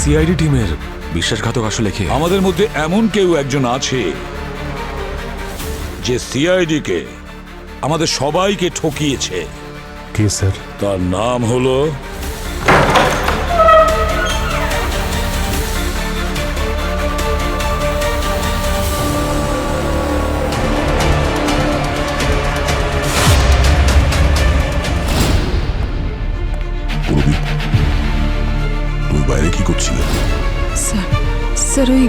CID টিমের বিশ্বাসঘাতক আসলে কে? আমাদের মধ্যে এমন কেউ একজন আছে যে সিআইডি কে আমাদের সবাইকে ঠকিয়েছে। কে স্যার? তার নাম হলো পূরবী। তুমি বাইরে কি করছিলে? স্যার স্যার ওই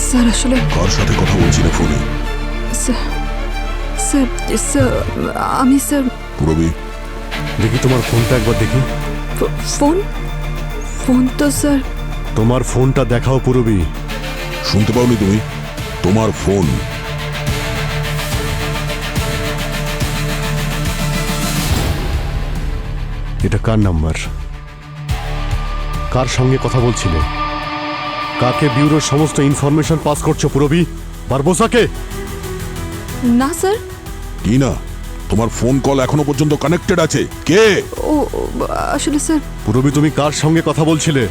স্যার আসলে কার সাথে কথা বলছিলে ফোনে? স্যার স্যার স্যার আমি স্যার পূরবী, দেখি তোমার ফোনটা একবার দেখি। ফোন ফোন তো স্যার তোমার ফোনটা দেখাও পূরবী। শুনতে পাওনি তুমি? তোমার ফোন। এটা কার নাম্বার? কার সঙ্গে কথা বলছিলে? কাকে ব্যুরোর সমস্ত ইনফরমেশন পাস করছো পূরবী? বারবোসাকে? না স্যার। কি না? তোমার ফোন কল এখনো পর্যন্ত কানেক্টেড আছে। কে? ও আসলে স্যার পূরবী তুমি কার সঙ্গে কথা বলছিলে?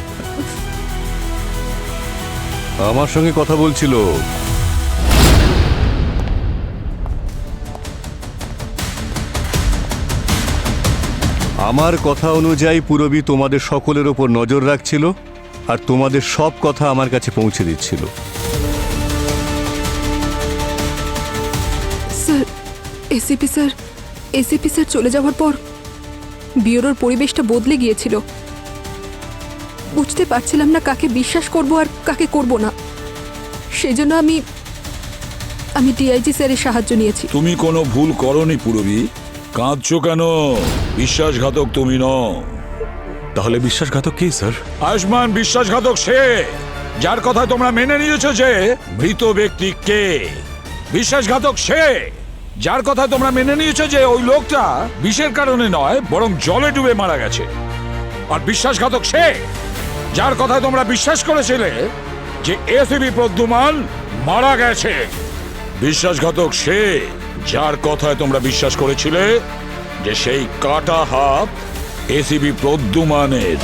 আমার সঙ্গে কথা বলছিল। আমার কথা অনুযায়ী পূরবী তোমাদের সকলের ওপর নজর রাখছিল আর তোমাদের সব কথা আমার কাছে পৌঁছে দিচ্ছিল। স্যার এসিপি স্যার চলে যাওয়ার পর ব্যুরোর পরিবেশটা বদলে গিয়েছিল। বুঝতে পারছিলাম না কাকে বিশ্বাস করব আর কাকে করব না। সেজন্য আমি ডিআইজি স্যারের সাহায্য নিয়েছি। তুমি কোনো ভুল করনি পূরবী। কাঁদছো কেন? বিশ্বাসঘাতক তুমি নও। তাহলে বিশ্বাসঘাতক কে স্যার? আয়ুষ্মান বিশ্বাসঘাতক সে যার কথা তোমরা মেনে নিয়েছো যে মৃত ব্যক্তি কে। বিশ্বাসঘাতক সে যার কথা তোমরা মেনে নিয়েছো যে ওই লোকটা বিষের কারণে নয় বরং জলে ডুবে মারা গেছে। আর বিশ্বাসঘাতক সে যার কথায় তোমরা বিশ্বাস করেছিলে যে এসিপি প্রদ্যুমান মারা গেছে। বিশ্বাসঘাতক সে যার কথায় তোমরা বিশ্বাস করেছিলে যে সেই কাটা হাত এসিপি প্রদ্যুমানের।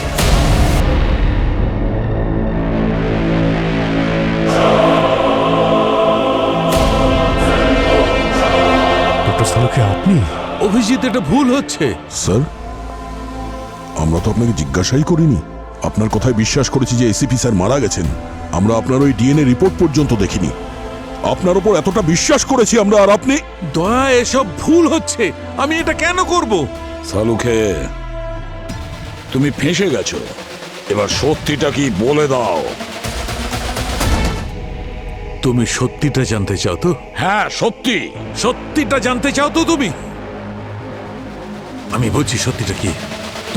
ডক্টর সালুকে আপনি? অভিজিৎ, এটা ভুল হচ্ছে। স্যার, আমরা তো আপনাকে জিজ্ঞাসাই করিনি। আপনার কথায় বিশ্বাস করেছি যে এসিপি স্যার মারা গেছেন। আমরা আপনার ওই ডিএনএ রিপোর্ট পর্যন্ত দেখিনি। আপনার ওপর এতটা বিশ্বাস করেছি আমরা, আর আপনি। দয়া, এসব ভুল হচ্ছে। আমি এটা কেন করব? সালুকে, তুমি ফেঁসে গেছো। এবার সত্যিটা কি বলে দাও। তুমি সত্যিটা জানতে চাও তো? হ্যাঁ, সত্যি। সত্যিটা জানতে চাও তো তুমি? আমি বলছি সত্যিটা কি।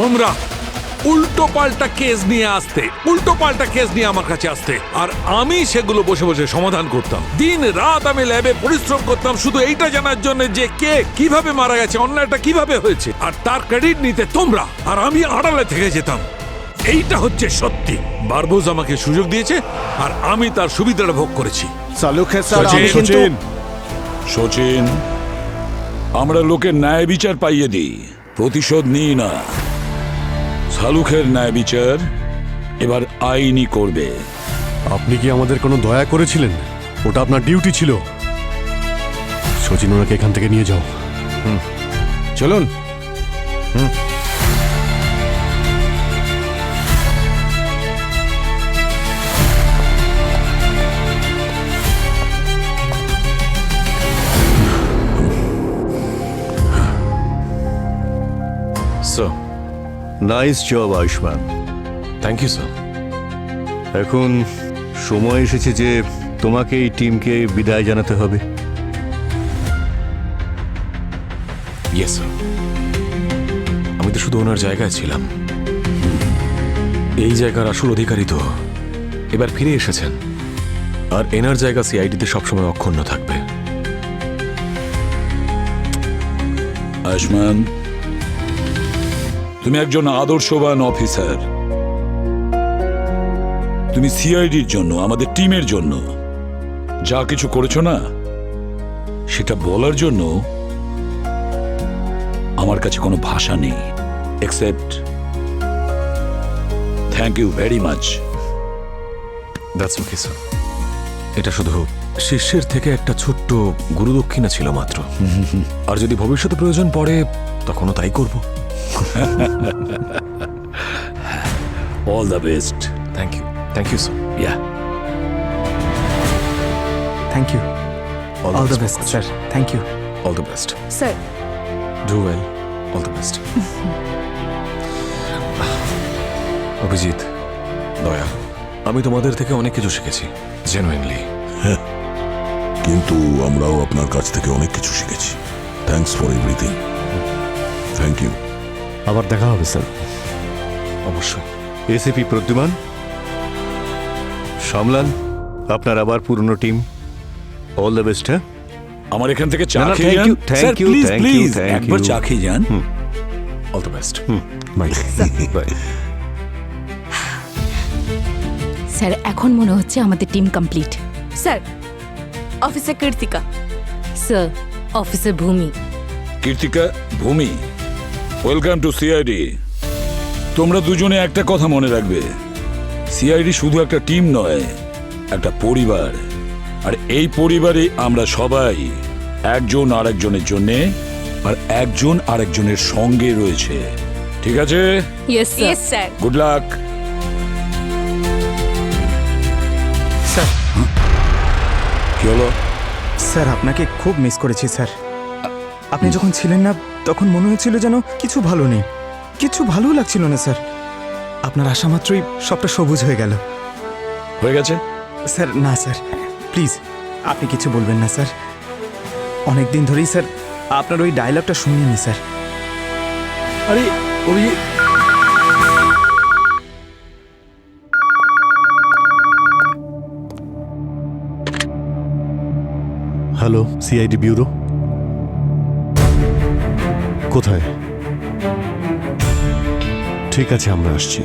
তোমরা উল্টো পাল্টা কেস নিয়ে আমার কাছে আসতে, আর আমি সেগুলো বসে বসে সমাধান করতাম। দিন রাত আমি ল্যাবে পরিশ্রম করতাম শুধু এইটা জানার জন্য যে কে কিভাবে মারা গেছে, অন্যায়টা কিভাবে হয়েছে, আর তার ক্রেডিট নিতে তোমরা আর আমি আড়ালে থেকে যেতাম। এইটা হচ্ছে সত্যি। বারবোস আমাকে সুযোগ দিয়েছে আর আমি তার সুবিধাটা ভোগ করেছি। সচিন, আমরা লোকের ন্যায় বিচার পাইয়ে দিই, প্রতিশোধ নিই না। সালুখের ন্যায় বিচার এবার আইনি করবে। আপনি কি আমাদের কোনো দয়া করেছিলেন? ওটা আপনার ডিউটি ছিল। সচিন, ওনাকে এখান থেকে নিয়ে যাও। চলুন। Sir, nice job Ayushman. Thank you sir. এখন সময় এসেছে যে তোমাকে এই টিমকে বিদায় জানাতে হবে। Yes sir. আমি তো শুধু ওনার জায়গায় ছিলাম। এই জায়গার আসল অধিকারী তো এবার ফিরে এসেছেন, আর এনার জায়গা সিআইডিতে সবসময় অক্ষুণ্ণ থাকবে। আয়ুষ্মান, তুমি একজন আদর্শবান অফিসার। তুমি সিআইডির জন্য, আমাদের টিমের জন্য যা কিছু করেছো না, সেটা বলার জন্য আমার কাছে কোনো ভাষা নেই, except thank you very much. That's okay sir. এটা শুধু শিষ্যের থেকে একটা ছোট্ট গুরুদক্ষিণা ছিল মাত্র। আর যদি ভবিষ্যতে প্রয়োজন পড়ে তখনও তাই করব। All the best. Thank you sir. Yeah thank you. All the best sir. Thank you. All the best. Sir do well. All the best. Abhijit, Daya, আমি তোমাদের থেকে অনেক কিছু শিখেছি, জেনুইনলি। কিন্তু আমরাও আপনার কাছ থেকে অনেক কিছু শিখেছি। Thanks for everything. Thank you. আবার দেখা হবে স্যার। অবশ্যই। এসিপি প্রদ্যুমান, সামলান আপনার আবার পুরনো টিম। All the best. হ্যাঁ, আমার এখান থেকে চা না, না, খেয়ে thank যান you, thank sir, you, please thank you, please thank একবার you. চা খেয়ে যান। All the best. Bye bye. Sir এখন মনে হচ্ছে আমাদের team complete. Sir officer Kirtika. Sir officer ভূমি। কীর্তিকা, ভূমি, ওয়েলকাম টু সিআইডি। তোমরা দুজনে একটা কথা মনে রাখবে, সিআইডি শুধু একটা টিম নয়, একটা পরিবার। আর এই পরিবারে আমরা সবাই একজন আরেকজনের জন্যে আর একজন আরেকজনের সঙ্গে রয়েছে। ঠিক আছে? Yes yes sir. Good luck. Sir কি হলো? স্যার আপনাকে খুব মিস করেছি স্যার। আপনি যখন ছিলেন না তখন মনে হচ্ছিল যেন কিছু ভালো নেই, কিছু ভালো লাগছিল না স্যার। আপনার আসা মাত্রই সবটা সবুজ হয়ে গেল। হয়ে গেছে? স্যার না স্যার, প্লিজ আপনি কিছু বলবেন না স্যার। অনেক দিন ধরেই স্যার আপনার ওই ডায়লগটা শুনিনি স্যার। আরে ওই হ্যালো, সিআইডি ব্যুরো। কোথায়? ঠিক আছে, আমরা আসছি।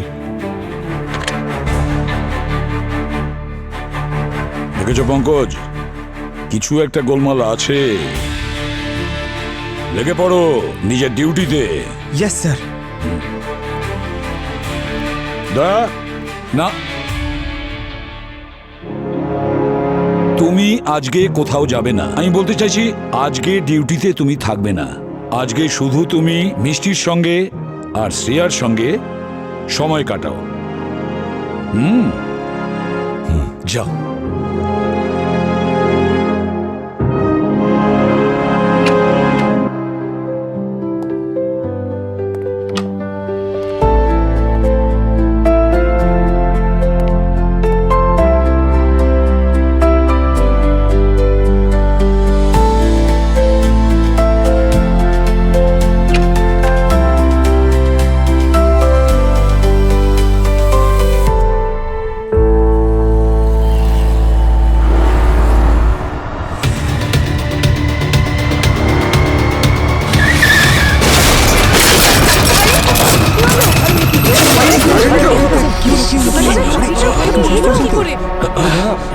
দেখেছো পঙ্কজ, কিছু একটা গোলমাল আছে। লেগে পড়ো নিজের ডিউটিতে। Yes sir. না, তুমি আজকে কোথাও যাবে না। আমি বলতে চাইছি আজকে ডিউটিতে তুমি থাকবে না। আজকে শুধু তুমি মিষ্টির সঙ্গে আর শ্রেয়ার সঙ্গে সময় কাটাও। যাও।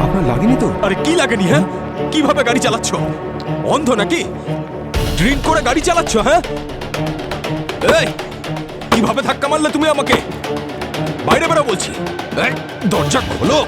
আপনার লাগেনি তো? আরে কি লাগেনি? হ্যাঁ, কিভাবে গাড়ি চালাচ্ছ? অন্ধ নাকি? ড্রিঙ্ক করে গাড়ি চালাচ্ছ? হ্যাঁ, এই কিভাবে ধাক্কা মারলে তুমি আমাকে? বাইরে বেরো বলছি। এই, দরজা খোলো।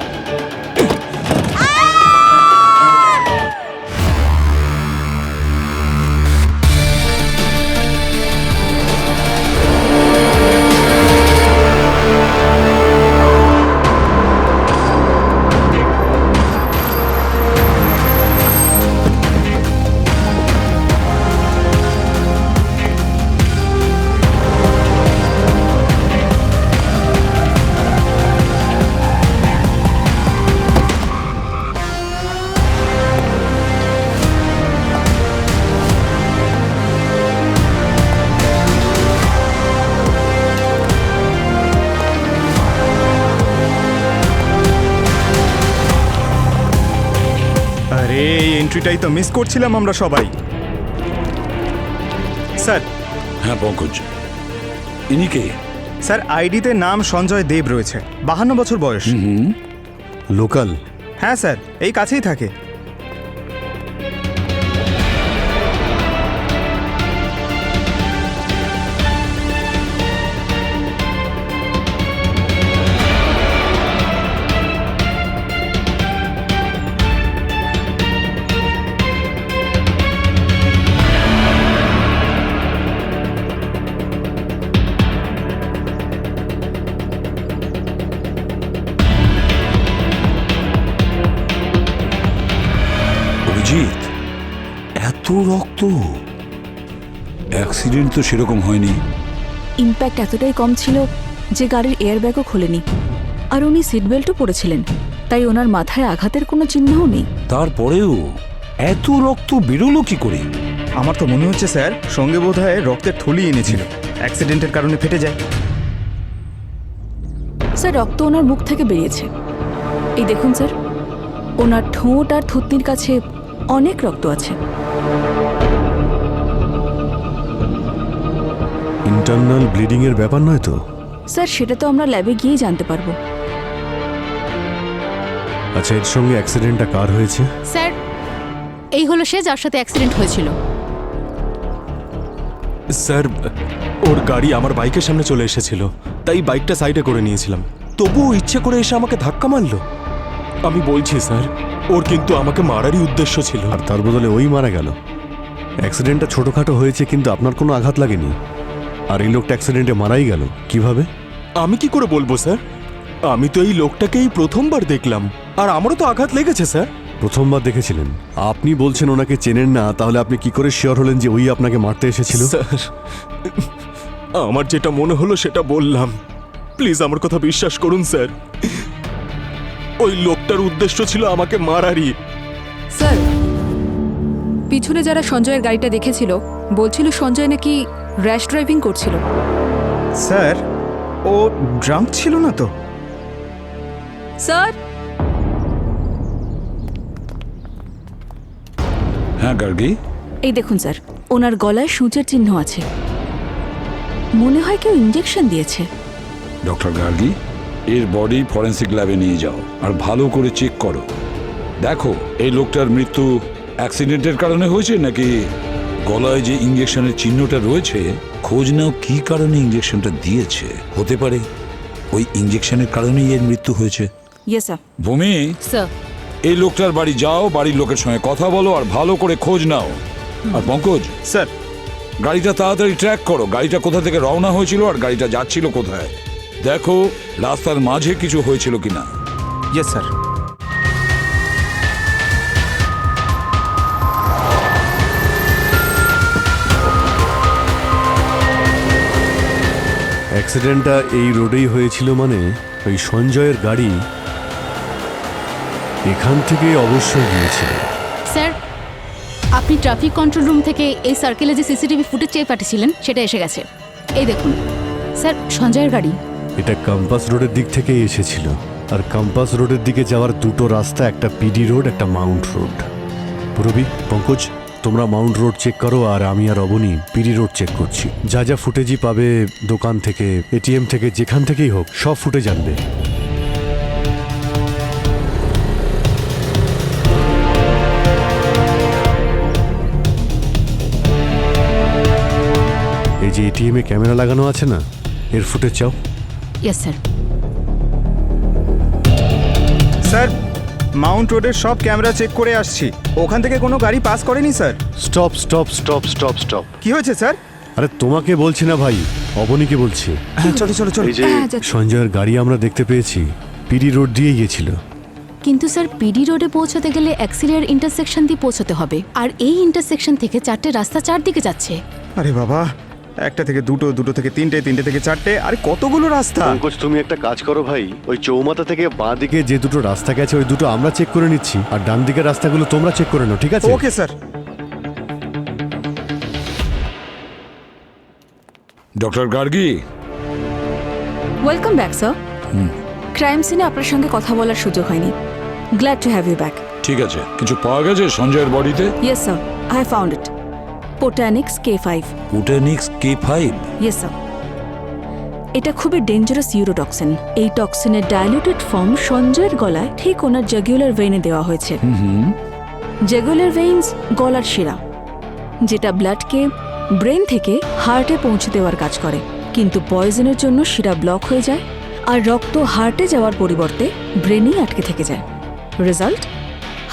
আরে এই এন্ট্রিটাই তো মিস করছিলাম আমরা সবাই। স্যার। হ্যাঁ পঙ্কজ, ইনি কে? স্যার আইডিতে নাম সঞ্জয় দেব রয়েছে, 52 বছর বয়স। লোকাল? হ্যাঁ স্যার, এই কাছেই থাকে। অভিজিৎ, এত রক্ত! অ্যাক্সিডেন্ট তো সেরকম হয়নি। ইম্প্যাক্ট এতটাই কম ছিল যে গাড়ির এয়ারব্যাগও খোলেনি, আর উনি সিট বেল্টও পরেছিলেন, তাই ওনার মাথায় আঘাতের কোনো চিহ্নও নেই। তারপরেও এত রক্ত বেরোলো কি করে? আমার তো মনে হচ্ছে স্যার সঙ্গে বোধহয় রক্তের থলি এনেছিল, অ্যাক্সিডেন্টের কারণে ফেটে যায়। স্যার রক্ত ওনার মুখ থেকে বেরিয়েছে। এই দেখুন স্যার, ওনার ঠোঁট আর থুতনির কাছে অনেক রক্ত আছে। ইন্টারনাল ব্লিডিং এর ব্যাপার নয় তো? স্যার সেটা তো আমরা ল্যাবে গিয়েই জানতে পারবো। আচ্ছা, এর সঙ্গে অ্যাক্সিডেন্টটা কার হয়েছে? স্যার এই হলো সে যার সাথে অ্যাক্সিডেন্ট হয়েছিল। স্যার ওর গাড়ি আমার বাইকের সামনে চলে এসেছিল, তাই বাইকটা সাইডে করে নিয়েছিলাম। তবুও ইচ্ছে করে এসে আমাকে ধাক্কা মারলো। আমি বলছি স্যার, ওর কিন্তু আমাকে মারারই উদ্দেশ্য ছিল। আর তার বদলে ওই মারা গেল। অ্যাক্সিডেন্টটা ছোটখাটো হয়েছে, কিন্তু আপনার কোনো আঘাত লাগেনি। আর এই লোকটা অ্যাক্সিডেন্টে মারাই গেল কিভাবে? আমি কি করে বলবো স্যার? আমি তো এই লোকটাকেই প্রথমবার দেখলাম, আর আমারও তো আঘাত লেগেছে স্যার। প্রথমবার দেখেছিলেন? আপনি বলছেন ওনাকে চেনেন না, তাহলে আপনি কি করে শিওর হলেন যে ওই আপনাকে মারতে এসেছিল? স্যার আমার যেটা মনে হলো সেটা বললাম, প্লিজ আমার কথা বিশ্বাস করুন স্যার। ওই লোকটার উদ্দেশ্য ছিল আমাকে মারারই। স্যার, পিছনে যারা সঞ্জয়ের গাড়িটা দেখেছিল বলছিল সঞ্জয় নাকি র্যাশ ড্রাইভিং করছিল। স্যার ও ড্রাঙ্ক ছিল না তো? স্যার, হ্যাঁ গার্গী, এই দেখুন স্যার, ওনার গলায় সূচের চিহ্ন আছে। মনে হয় কেউ ইঞ্জেকশন দিয়েছে। ডক্টর গার্গী, এর বডি ফরেন্সিক ল্যাবে নিয়ে যাও আর ভালো করে চেক করো। দেখো এই লোকটার মৃত্যু অ্যাক্সিডেন্টের কারণে হয়েছে নাকি গলায় যে ইঞ্জেকশনের চিহ্নটা রয়েছে, খোঁজ নাও কি কারণে ইঞ্জেকশনটা দিয়েছে। হতে পারে ওই ইঞ্জেকশনের কারণেই এর মৃত্যু হয়েছে। Yes sir. ভূমি, স্যার এই লোকটার বাড়ি যাও, বাড়ির লোকের সঙ্গে কথা বলো আর ভালো করে খোঁজ নাও। আর পঙ্কজ, স্যার গাড়িটা তাড়াতাড়ি ট্র্যাক করো, গাড়িটা কোথা থেকে রওনা হয়েছিল আর গাড়িটা যাচ্ছিল কোথায়। দেখো রাস্তার মাঝে কিছু হয়েছিল কিনা। Yes sir. অ্যাক্সিডেন্টটা এই রোডেই হয়েছিল মানে ওই সঞ্জয়ের গাড়ি এখান থেকে অবশ্যই গিয়েছিল। স্যার আপনি ট্রাফিক কন্ট্রোল রুম থেকে এই সার্কেলে যে সিসিটিভি ফুটেজ চেয়ে পাঠিয়েছিলেন সেটা এসে গেছে। এই দেখুন স্যার, সঞ্জয়ের গাড়ি। এটা কম্পাস রোডের দিক থেকেই এসেছিল। আর কম্পাস রোডের দিকে যাওয়ার দুটো রাস্তা, একটা পিডি রোড, একটা মাউন্ট রোড। পুরবি, পঙ্কজ, তোমরা মাউন্ট রোড চেক করো আর আমি আর অবনী পিডি রোড চেক করছি। যা যা ফুটেজই পাবে দোকান থেকে, এটিএম থেকে, যেখান থেকেই হোক, সব ফুটেজ আনবে। এই যে এটিএম এ ক্যামেরা লাগানো আছে না, এর ফুটেজ চাও। Yes sir. স্যার মাউন্ট রোডের সব ক্যামেরা চেক করে আসছি, ওখান থেকে কোনো গাড়ি পাস করেনি sir. Stop stop stop stop stop. কি হয়েছে স্যার? আরে তোমাকে বলছি না ভাই, অবনীকে বলছি। হ্যাঁ চলো চলো চলো। এই যে সঞ্জয়ের গাড়ি আমরা দেখতে পেয়েছি পিডি রোড দিয়ে গিয়েছিল। কিন্তু স্যার পিডি রোডে পৌঁছাতে গেলে অ্যাক্সিলিয়ার ইন্টারসেকশন দিয়ে পৌঁছাতে হবে, আর এই ইন্টারসেকশন থেকে চারটে রাস্তা চারদিকে যাচ্ছে। আরে বাবা, একটা থেকে দুটো, দুটো থেকে তিনটে, তিনটে থেকে চারটে, আরে কতগুলো রাস্তা। পঙ্কজ, তুমি একটা কাজ করো ভাই, ওই চৌমাথা থেকে বাঁ দিকে যে দুটো রাস্তা গেছে ওই দুটো আমরা চেক করে নিচ্ছি, আর ডান দিকের রাস্তাগুলো তোমরা চেক করে নাও, ঠিক আছে? Okay sir. Doctor Gargi, welcome back sir. Crime সিনে আপনার সঙ্গে কথা বলার সুযোগ হয়নি। Glad to have you back. ঠিক আছে, কিছু পাওয়া গেছে সঞ্জয়ের বডিতে? Yes sir, I found it. Botanics K5। Botanics K5? Yes sir. এটা খুবই ডেঞ্জারাস ইউরোটক্সিন। এই টক্সিনের ডাইলিউটেড ফর্ম সঞ্জয়ের গলায় ঠিক ওনার জাগুলার ভেইনে দেওয়া হয়েছে। জাগুলার ভেইনস গলার শিরা, যেটা ব্লাডকে ব্রেন থেকে হার্টে পৌঁছে দেওয়ার কাজ করে। কিন্তু পয়জনের জন্য শিরা ব্লক হয়ে যায় আর রক্ত হার্টে যাওয়ার পরিবর্তে ব্রেনেই আটকে থেকে যায়। Result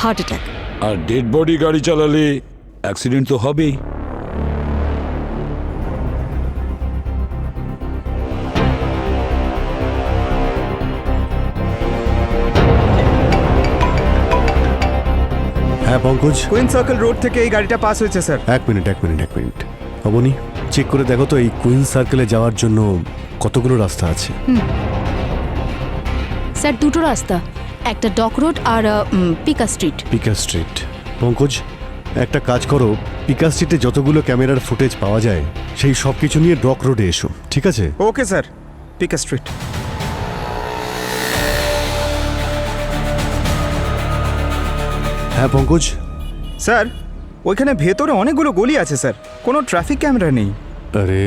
heart attack. আর ডেড বডি গাড়ি চালালে অ্যাক্সিডেন্ট তো হবেই। হ্যাঁ পঙ্কজ, কুইন সার্কেল রোড থেকে এই গাড়িটা পাস হয়েছে স্যার। এক মিনিট। অবনী, চেক করে দেখো তো এই কুইন সার্কেলে যাওয়ার জন্য কতগুলো রাস্তা আছে। স্যার দুটো রাস্তা, একটা ডক রোড আর পিকা স্ট্রিট। পিকা স্ট্রিট। পঙ্কজ, একটা কাজ করো, পিকা স্ট্রিটে যতগুলো ক্যামেরার ফুটেজ পাওয়া যায় সেই সব কিছু নিয়ে ডক রোডে এসো, ঠিক আছে? Okay sir, Pika street. হ্যাঁ পঙ্কজ, স্যার ওইখানে ভেতরে অনেকগুলো গলি আছে স্যার, কোনো ট্রাফিক ক্যামেরা নেই। আরে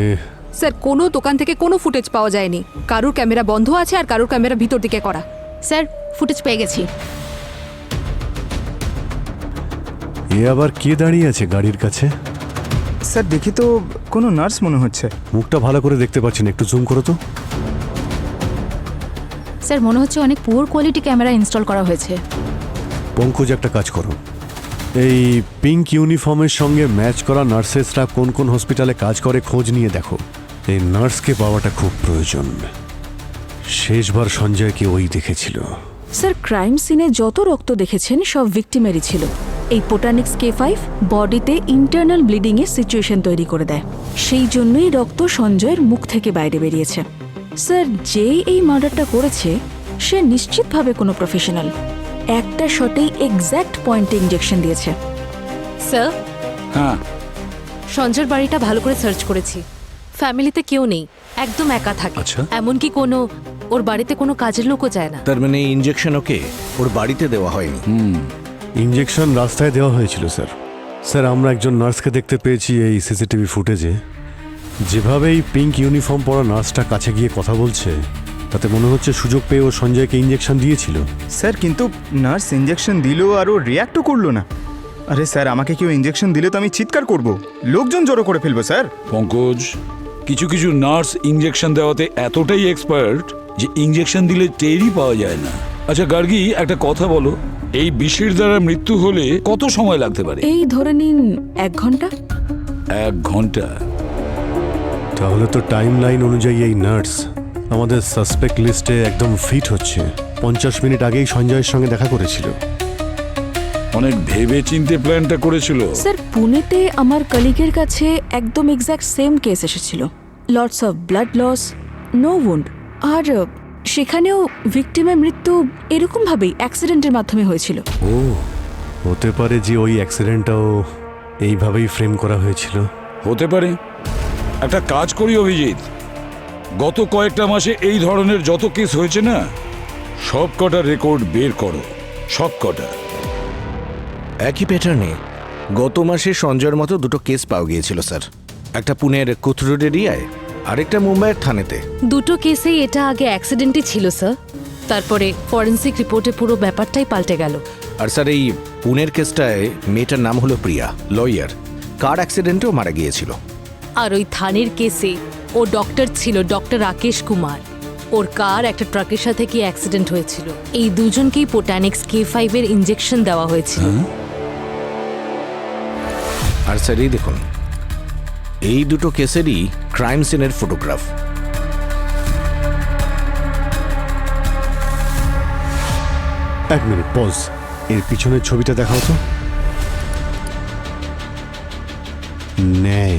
স্যার কোনো দোকান থেকে কোনো ফুটেজ পাওয়া যায়নি। কারোর ক্যামেরা বন্ধ আছে আর কারোর ক্যামেরা ভিতর দিকে করা। স্যার ফুটেজ পেয়ে গেছি। এ আবার কে দাঁড়িয়ে আছে গাড়ির কাছে? স্যার দেখি তো, কোনো নার্স মনে হচ্ছে। মুখটা ভালো করে দেখতে পাচ্ছি না, একটু জুম করো তো। স্যার মনে হচ্ছে অনেক পুয়ার কোয়ালিটি ক্যামেরা ইনস্টল করা হয়েছে। পঙ্কজ, একটা কাজ করো, এই পিঙ্ক ইউনিফর্মের সঙ্গে ম্যাচ করা নার্সেসরা কোন কোন হসপিটালে কাজ করে খোঁজ নিয়ে দেখো। এই নার্সকে পাওয়াটা খুব প্রয়োজন। শেষবার সঞ্জয়কে ওই দেখেছিল। স্যার ক্রাইম সিনে যত রক্ত দেখেছেন সব ভিকটিমেরই ছিল। এই পোটানিক্স K5 বডিতে ইন্টারনাল ব্লিডিং এর সিচুয়েশন তৈরি করে দেয়, সেই জন্যই রক্ত সঞ্জয়ের মুখ থেকে বাইরে বেরিয়েছে। স্যার যে এই মার্ডারটা করেছে সে নিশ্চিতভাবে কোনো প্রফেশনাল। একটা শটেই এক্স্যাক্ট পয়েন্টে ইনজেকশন দিয়েছে। স্যার হ্যাঁ, সঞ্জয়ের বাড়িটা ভালো করে সার্চ করেছি। ফ্যামিলিতে কেউ নেই, একদম একা থাকে। আচ্ছা। এমনকি ওর বাড়িতে কোনো কাজের লোকও যায় না। তার মানে ইনজেকশন ওকে ওর বাড়িতে দেওয়া হয়নি। ইঞ্জেকশন রাস্তায় দেওয়া হয়েছিল স্যার। স্যার আমরা একজন নার্সকে দেখতে পেয়েছি এই সিসিটিভি ফুটেজে। যেভাবে এই পিঙ্ক ইউনিফর্ম পরা নার্সটা কাছে গিয়ে কথা বলছে তাতে মনে হচ্ছে সুযোগ পেয়ে ও সঞ্জয়কে ইঞ্জেকশন দিয়েছিল। স্যার কিন্তু নার্স ইঞ্জেকশন দিল আর ও রিয়াক্টও করলো না। আরে স্যার আমাকে কেউ ইঞ্জেকশন দিলে তো আমি চিৎকার করব, লোকজন জড়ো করে ফেলবো স্যার। পঙ্কজ, কিছু কিছু নার্স ইঞ্জেকশন দেওয়াতে এতটাই এক্সপার্ট যে ইঞ্জেকশন দিলে টেরই পাওয়া যায় না। আচ্ছা গার্গী, একটা কথা বলো, এই বিষের দ্বারা মৃত্যু হলে কত সময় লাগতে পারে? এই ধরে নিন 1 ঘন্টা। 1 ঘন্টা? তাহলে তো টাইম লাইন অনুযায়ী এই নার্স আমাদের সাসপেক্ট লিস্টে একদম ফিট হচ্ছে। 50 মিনিট আগেই সঞ্জয়ের সঙ্গে দেখা করেছিল। অনেক ভেবে চিন্তে প্ল্যানটা করেছিল। স্যার পুনেতে আমার কলিগের কাছে একদম এক্স্যাক্ট সেম কেস এসেছিল। Lots of blood loss, no wound. আর সেখানেও ভিকটিমের মৃত্যু এরকমভাবেই অ্যাক্সিডেন্টের মাধ্যমে হয়েছিল। ও হতে পারে যে ওই অ্যাক্সিডেন্টটাও এইভাবেই ফ্রেম করা হয়েছিল। হতে পারে। একটা কাজ করি অভিজিৎ, গত কয়েকটা মাসে এই ধরনের যত কেস হয়েছে না, সব কটা রেকর্ড বের করো, সব কটা। একই প্যাটার্নে গত মাসে সঞ্জয়ের মতো 2টো কেস পাওয়া গিয়েছিল স্যার। একটা পুনের কোথরোড এরিয়ায়, আরেকটা মুম্বাইয়ের থানেতে। দুটো কেসেই এটা আগে অ্যাক্সিডেন্টই ছিল স্যার, তারপরে ফরেন্সিক রিপোর্টে পুরো ব্যাপারটাই পাল্টে গেল। আর স্যার এই পুনের কেসটায় মেয়েটার নাম হলো প্রিয়া, লয়ার, কার অ্যাক্সিডেন্টেও মারা গিয়েছিল। আর ওই থানের কেসে ও ডক্টর ছিল, ডক্টর রাকেশ কুমার। ওর কার একটা ট্রাকের সাথে কি অ্যাক্সিডেন্ট হয়েছিল। এই দুজনকেই পোটানিক্স K5 এর ইনজেকশন দেওয়া হয়েছিল। আর স্যার এই দেখুন, এই 2টো কেসেরই ক্রাইম সিনের ফটোগ্রাফ। এক মিনিট পজ, এর পিছনের ছবিটা দেখাও তো। নেই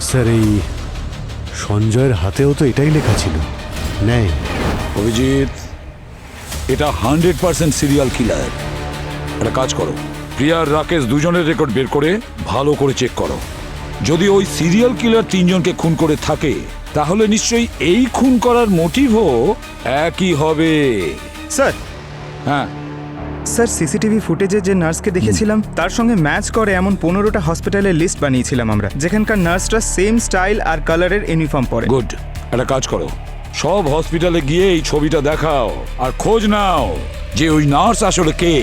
স্যার, এই সঞ্জয়ের হাতেও তো এটাই লেখা ছিল, নেই। অভিজিৎ, এটা 100% সিরিয়াল কিলার। একটা কাজ করো, প্রিয়া আর রাকেশ দুজনের রেকর্ড বের করে ভালো করে চেক করো। যদি ওই সিরিয়াল কিলার 3 জনকে খুন করে থাকে তাহলে নিশ্চয়ই এই খুন করার মোটিভও একই হবে। স্যার হ্যাঁ স্যার সিসিটিভি ফুটেজে যে নার্সকে দেখেছিলাম তার সঙ্গে ম্যাচ করে এমন 15টা হসপিটালের লিস্ট বানিয়েছিলাম আমরা, যেখানকার নার্সরা সেম স্টাইল আর কালারের ইউনিফর্ম পরে। গুড। একটা কাজ করো, সব হসপিটালে গিয়ে এই ছবিটা দেখাও আর খোঁজ নাও যে ওই নার্স আসলে কে।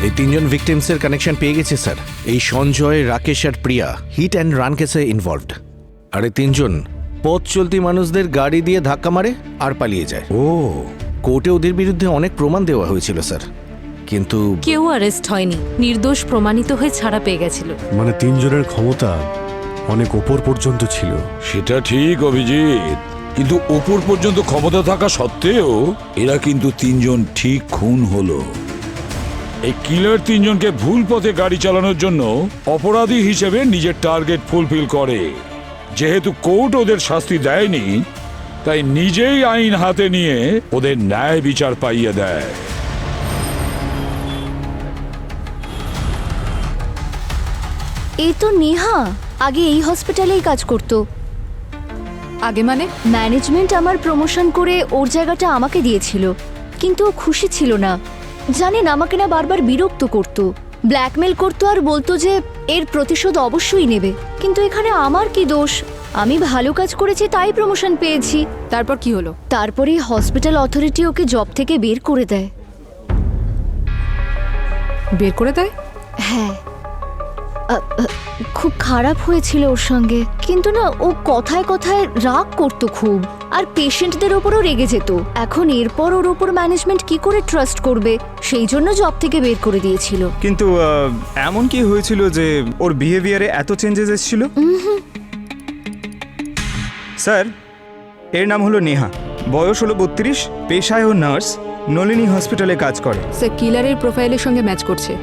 এই 3 জন ভিকটিমসের কানেকশন পেয়ে গেছে স্যার। এই সঞ্জয়, রাকেশ আর প্রিয়া হিট অ্যান্ড রান কেসে ইনভলভড। আর এই 3 জন পথ চলতি মানুষদের গাড়ি দিয়ে ধাক্কা মারে আর পালিয়ে যায়। ও, কোর্টে ওদের বিরুদ্ধে অনেক প্রমাণ দেওয়া হয়েছিল স্যার, কিন্তু কেউ অ্যারেস্ট হয়নি, নির্দোষ প্রমাণিত হয়ে ছাড়া পেয়ে গেছিল। মানে 3 জনের ক্ষমতা অনেক ওপর পর্যন্ত ছিল। সেটা ঠিক অভিজিৎ, কিন্তু ওপর পর্যন্ত ক্ষমতা থাকা সত্ত্বেও এরা কিন্তু তিনজন ঠিক খুন হলো। এই কিলার তিনজনকে ভুল পথে গাড়ি চালানোর জন্য অপরাধী হিসেবে নিজের টার্গেট ফুলফিল করে। যেহেতু কোর্ট ওদের শাস্তি দেয়নি, তাই নিজেই আইন হাতে নিয়ে ওদের ন্যায় বিচার পাইয়ে দেয়। এই তো নেহা আগে এই হসপিটালেই কাজ করতো। আগে মানে? ম্যানেজমেন্ট আমার প্রমোশন করে ওর জায়গাটা আমাকে দিয়েছিল, কিন্তু ও খুশি ছিল না। জানেন, আমাকে না বারবার বিরক্ত করতো, ব্ল্যাকমেল করতো আর বলতো যে এর প্রতিশোধ অবশ্যই নেবে। কিন্তু এখানে আমার কি দোষ? আমি ভালো কাজ করেছি তাই প্রমোশন পেয়েছি। তারপর কি হলো? তারপরে হসপিটাল অথরিটি ওকে জব থেকে বের করে দেয়। বের করে দেয়? হ্যাঁ, খুব খারাপ হয়েছিল ওর সঙ্গে, কিন্তু না ও কথায় কথায় রাগ করতো খুব, আর পেশেন্টদের ওপরও রেগে যেত। এখন এরপর ওর ওপর ম্যানেজমেন্ট কি করে ট্রাস্ট করবে, সেই জন্য জব থেকে বের করে দিয়েছিল। কিন্তু এমন কি হয়েছিল যে ওর বিহেভিয়ারে এত চেঞ্জেস এসেছিল? স্যার, এর নাম হলো নেহা, বয়স হলো 32, পেশায় ও নার্স, নলিনী হসপিটালে কাজ করে। সে কিলারের প্রোফাইলের সঙ্গে ম্যাচ করছে।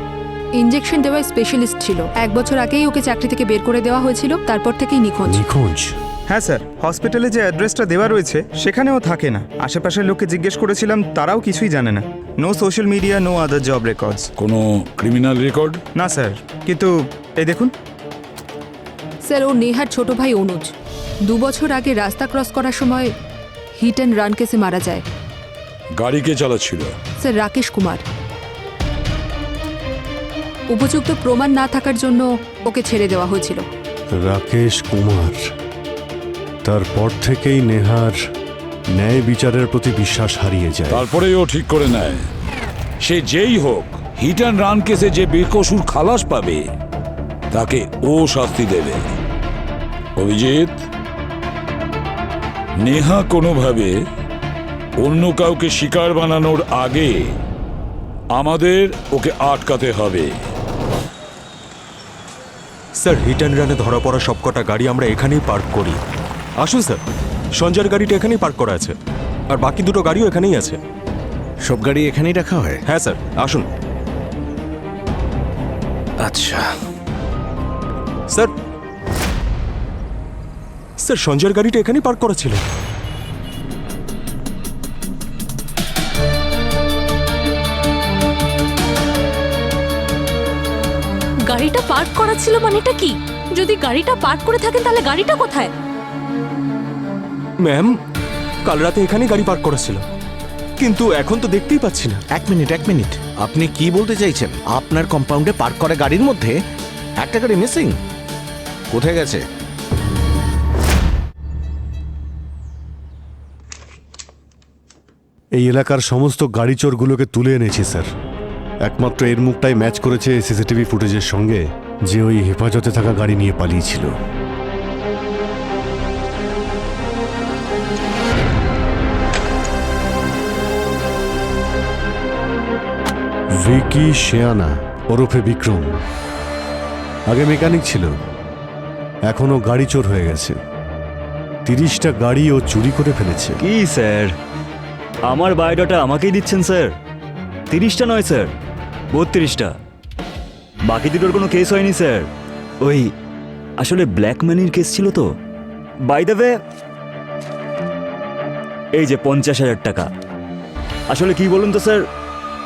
ইনজেকশন দেওয়ার স্পেশালিস্ট ছিল। 1 বছর আগেই ওকে চাকরি থেকে বের করে দেওয়া হয়েছিল, তারপর থেকেই নিখোঁজ। নিখোঁজ? হ্যাঁ স্যার, হসপিটালে যে অ্যাড্রেসটা দেওয়া রয়েছে সেখানেও থাকে না। আশেপাশের লোককে জিজ্ঞেস করেছিলাম, তারাও কিছুই জানে না। No social media, no other job records. কোনো ক্রিমিনাল রেকর্ড? না স্যার, কিন্তু এই দেখুন। স্যার, ও নেহার ছোট ভাই অনুজ 2 বছর আগে রাস্তা ক্রস করার সময় হিট অ্যান্ড রান কেসে মারা যায়। গাড়ি কে চালাচ্ছিল? স্যার, রাকেশ কুমার। উপযুক্ত প্রমাণ না থাকার জন্য ওকে ছেড়ে দেওয়া হয়েছিল। রাকেশ কুমার। তারপর থেকেই নেহার ন্যায় বিচারের প্রতি বিশ্বাস হারিয়ে যায়। তারপরেই ও ঠিক করে নেয় সে যেই হোক, হিট অ্যান্ড রান কেসে যে বেকসুর খালাস পাবে তাকে ও শাস্তি দেবে। অভিজিৎ, নেহা কোনোভাবে অন্য কাউকে শিকার বানানোর আগে আমাদের ওকে আটকাতে হবে। স্যার, হিট অ্যান্ড রানে ধরা পড়া সবকটা গাড়ি আমরা এখানেই পার্ক করি। আসুন স্যার, সঞ্জয়ের গাড়িটা এখানেই পার্ক করা আছে, আর বাকি দুটো গাড়িও এখানেই আছে। সব গাড়ি এখানেই রাখা হয়? হ্যাঁ স্যার, আসুন। আচ্ছা স্যার, স্যার সঞ্জয়ের গাড়িটা এখানেই পার্ক করা ছিল। গাড়িটা পার্ক করা ছিল মানেটা কি? যদি গাড়িটা পার্ক করে থাকেন তাহলে গাড়িটা কোথায়? ম্যাম, কাল রাতে এখানেই গাড়ি পার্ক করা ছিল, কিন্তু এখন তো দেখতেই পাচ্ছি না। এক মিনিট, আপনি কি বলতে চাইছেন? আপনার কম্পাউন্ডে পার্ক করা গাড়ির মধ্যে একটা গাড়ি মিসিং? কোথায় গেছে? এই এলাকার সমস্ত গাড়ি চোরগুলোকে তুলে এনেছি স্যার। একমাত্র এর মুখটাই ম্যাচ করেছে সিসিটিভি ফুটেজের সঙ্গে, যে ওই হেফাজতে থাকা গাড়ি নিয়ে পালিয়েছিল। ভিকি শেয়ানা ওরফে বিক্রম আগে মেকানিক ছিল, এখনো গাড়ি চোর হয়ে গেছে। 30টা গাড়ি ও চুরি করে ফেলেছে। কি স্যার, আমার বায়োডাটা আমাকেই দিচ্ছেন স্যার? 30টা নয় স্যার, 32টা। বাকি দুটোর কোনো কেস হয়নি স্যার। ওই আসলে ব্ল্যাক মানির কেস ছিল তো। বাই দ্য ওয়ে, এই যে 50,000 টাকা। আসলে কি বলুন তো স্যার,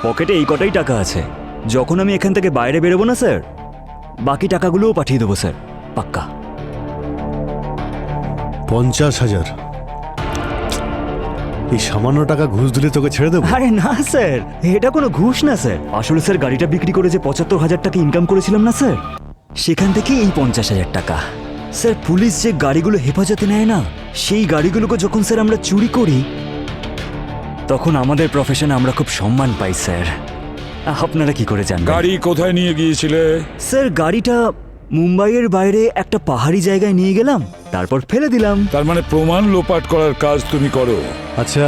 পকেটে এই কটাই টাকা আছে। যখন আমি এখান থেকে বাইরে বেরোবো না স্যার, বাকি টাকাগুলোও পাঠিয়ে দেবো স্যার, পাক্কা। 50,000? এই সামান্য টাকা ঘুষ দিলে তোকে ছেড়ে দেবো? আরে না স্যার, এটা কোনো ঘুষ না স্যার। আসলে স্যার, গাড়িটা বিক্রি করে যে 75,000 টাকা ইনকাম করেছিলাম না স্যার, সেখান থেকে এই 50,000 টাকা। স্যার, পুলিশ যে গাড়িগুলো হেফাজতে নেয় না, সেই গাড়িগুলোকে যখন স্যার আমরা চুরি করি, তখন আমাদের প্রফেশনে আমরা খুব সম্মান পাই স্যার। আপনারা কি করে জানেন? গাড়ি কোথায় নিয়ে গিয়েছিলে? স্যার, গাড়িটা মুম্বাইয়ের বাইরে একটা পাহাড়ি জায়গায় নিয়ে গেলাম, তারপর ফেলে দিলাম। তার মানে প্রমাণ লোপাট করার কাজ তুমি করো? আচ্ছা,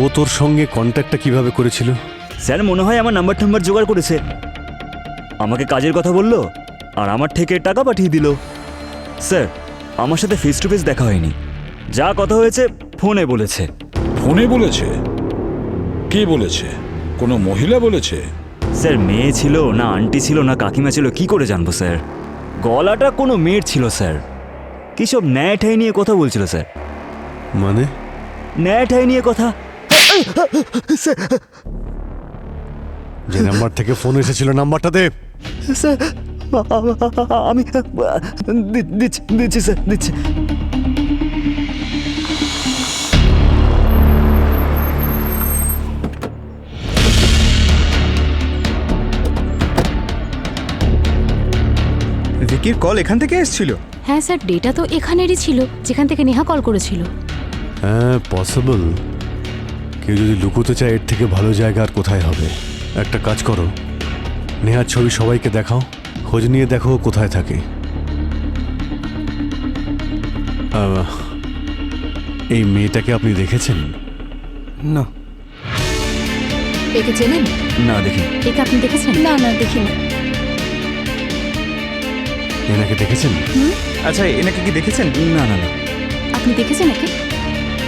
ও তোর সঙ্গে কন্ট্যাক্টটা কিভাবে করেছিল? স্যার, মনে হয় আমার নাম্বার জোগাড় করেছে। আমাকে কাজের কথা বললো, আর আমার থেকে টাকা পাঠিয়ে দিল। স্যার আমার সাথে ফেস টু ফেস দেখা হয়নি, যা কথা হয়েছে ফোনে বলেছে। ফোনে বলেছে? কে বলেছে? কোনো মহিলা বলেছে? স্যার মেয়ে ছিল না আন্টি ছিল না কাকিমা ছিল কি করে জানবো স্যার? গলাটা কোনো মেয়ের ছিল স্যার। কি সব ন্যায় ঠাই নিয়ে কথা বলছিল স্যার। মানে? ন্যায় ঠাই নিয়ে কথা। যে নাম্বার থেকে ফোন এসেছিল নাম্বারটা দে। স্যার আমি দিচ্ছি স্যার, দিচ্ছি। ভিকির কল এখান থেকে এসেছিল? হ্যাঁ স্যার, ডেটা তো এখানেরই ছিল যেখান থেকে নেহা কল করেছিল। হ্যাঁ পসিবল। কেউ যদি লুকোতে চায় এর থেকে ভালো জায়গা আর কোথায় হবে? একটা কাজ করো, নেহার ছবি সবাইকে দেখাও, খোঁজ নিয়ে দেখো ও কোথায় থাকে। এই মেয়েটাকে আপনি দেখেছেন? না। একে চেনেন? না দেখি। একে আপনি দেখেছেন? না না দেখিনি। এনাকে দেখেছেন? আচ্ছা এনাকে কি দেখেছেন? না না না। আপনি দেখেছেন একে?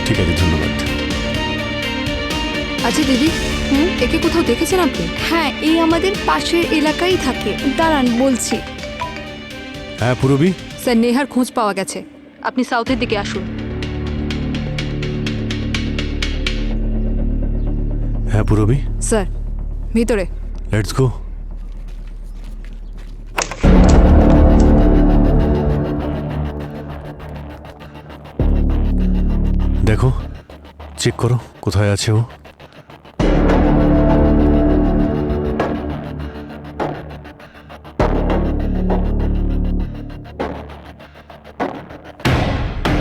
ঠিক আছে, ধন্যবাদ। আচ্ছা দিদি, একে কোথাও দেখেছেন আপনি? হ্যাঁ এই আমাদের পাশের এলাকায় থাকে। দাঁড়ান বলছি। হ্যাঁ পুরবি, স্যার নেহার খোঁজ পাওয়া গেছে, আপনি সাউথের দিকে আসুন। হ্যাঁ পুরবি, স্যার ভিতরে। Let's go. দেখো, চেক করো কোথায় আছে ও।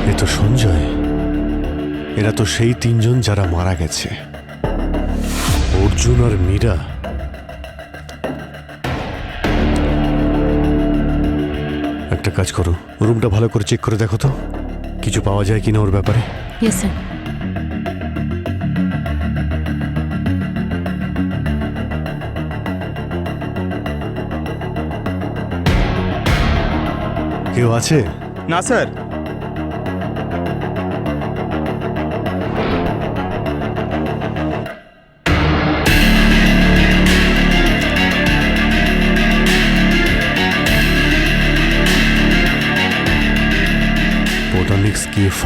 এ তো সঞ্জয়। এরা তো সেই তিনজন যারা মারা গেছে, অর্জুন আর মীরা। একটা কাজ করো, রুমটা ভালো করে চেক করে দেখো তো কিছু পাওয়া যায় কিনা ওর ব্যাপারে। Yes sir. কেউ আছে? না স্যার। বোটানিক্স K5,